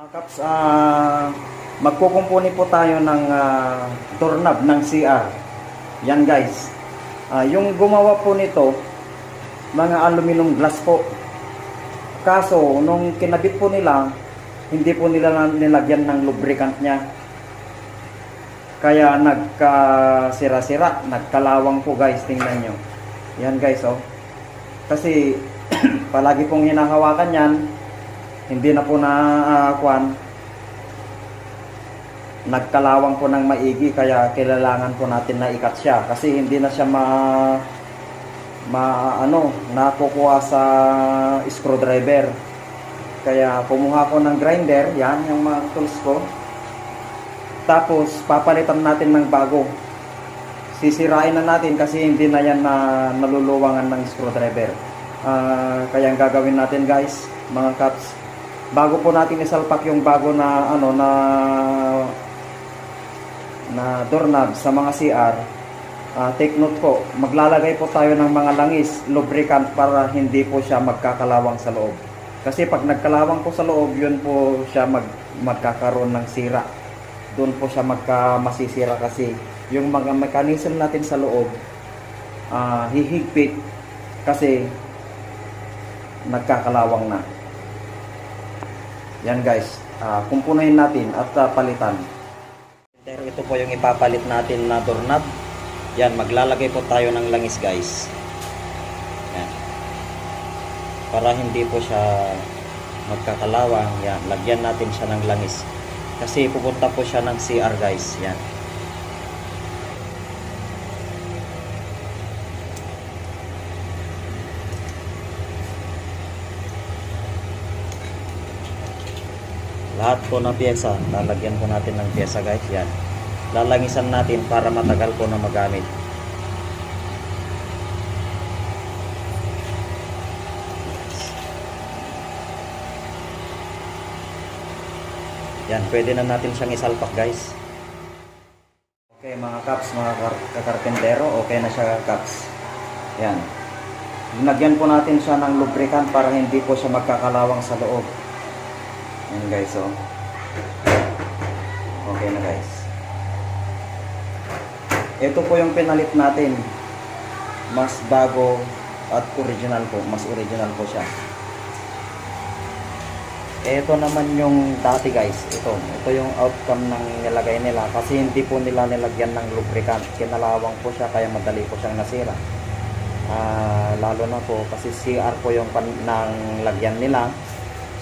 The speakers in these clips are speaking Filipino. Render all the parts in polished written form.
Kaps, magkukumpuni po tayo ng doorknob ng CR. Yan guys. Yung gumawa po nito, mga aluminum glass po. Kaso, nung kinabit po nila, hindi po nila nilagyan ng lubricant niya. Kaya nagkasira-sira, nagkalawang po guys, tingnan nyo. Yan guys, oh. Kasi, palagi pong hinahawakan yan, hindi na po nagkalawang po ng maigi, kaya kailangan po natin na ikat siya kasi hindi na siya nakukuha sa screwdriver. Kaya kumuha ko ng grinder, yan yung mga tools ko, tapos papalitan natin ng bago. Sisirain na natin kasi hindi na yan naluluwangan ng screwdriver. Kaya ang gagawin natin guys, mga kaps, bago po natin isalpak yung bago na doorknob sa mga CR, take note po, maglalagay po tayo ng mga langis, lubricant, para hindi po siya magkakalawang sa loob. Kasi pag nagkalawang po sa loob, yun po siya magkakaroon ng sira. Doon po siya masisira kasi yung mga mechanism natin sa loob hihigpit kasi nagkakalawang na. Yan guys, kumpunahin natin at palitan. Pero ito po yung ipapalit natin na doorknob. Yan, maglalagay po tayo ng langis guys. Yan. Para hindi po siya magkakalawang, yan, lagyan natin siya ng langis. Kasi pupunta po siya ng CR guys. Yan. Lahat po ng pyesa, lalagyan po natin ng pyesa guys. Yan. Lalangisan natin para matagal po na magamit. Yan, pwede na natin siyang isalpak guys. Okay mga kaps, mga kakarpentero, okay na siya kaps. Yan. Linagyan po natin siya ng lubricant para hindi po siya magkakalawang sa loob. Yan guys, oh. Okay na guys. Ito po yung pinalit natin. Mas bago at original po. Mas original po siya. Ito naman yung dati guys. Ito yung outcome ng nilagay nila. Kasi hindi po nila nilagyan ng lubricant. Kinalawang po siya kaya madali po siyang nasira. Lalo na po kasi CR po yung nang lagyan nila.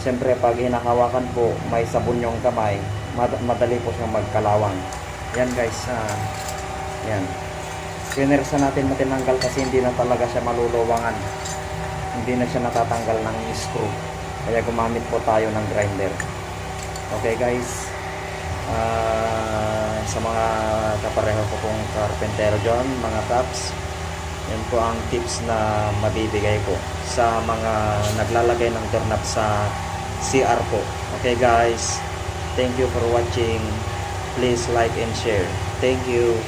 Siyempre pag hinahawakan po, may sabon yung kamay, madali po siyang magkalawang. Yan guys, yan. Sinersa natin matinanggal kasi hindi na talaga siya maluluwangan. Hindi na siya natatanggal ng screw. Kaya gumamit po tayo ng grinder. Okay guys, sa mga kapareho ko pong carpentero dyan, mga kaps, yan po ang tips na mabibigay ko sa mga naglalagay ng doorknob sa CR po. Okay guys, thank you for watching. Please like and share. Thank you.